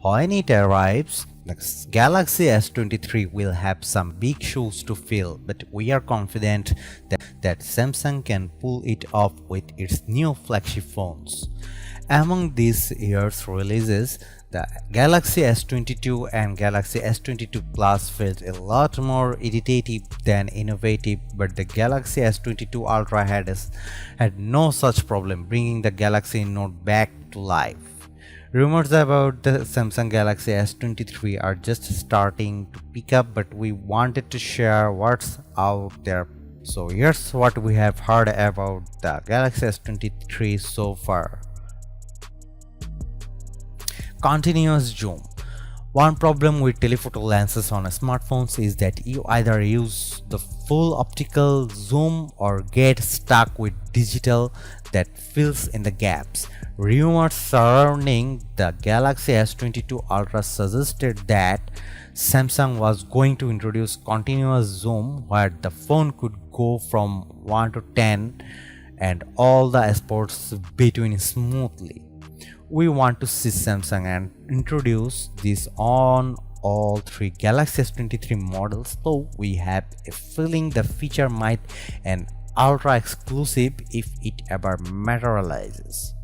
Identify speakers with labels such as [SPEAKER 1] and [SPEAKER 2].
[SPEAKER 1] When it arrives, the Galaxy S23 will have some big shoes to fill, but we are confident that Samsung can pull it off with its new flagship phones. Among this year's releases, the Galaxy S22 and Galaxy S22 Plus felt a lot more iterative than innovative, but the Galaxy S22 Ultra had no such problem, bringing the Galaxy Note back to life. Rumors about the Samsung Galaxy S23 are just starting to pick up, but we wanted to share what's out there. So here's what we have heard about the Galaxy S23 so far. Continuous zoom. One problem with telephoto lenses on smartphones is that you either use the full optical zoom or get stuck with digital that fills in the gaps. Rumors surrounding the Galaxy S22 Ultra suggested that Samsung was going to introduce continuous zoom, where the phone could go from 1 to 10 and all the spots between smoothly. We want to see Samsung and introduce this on all three Galaxy S23 models, though we have a feeling the feature might an ultra exclusive if it ever materializes.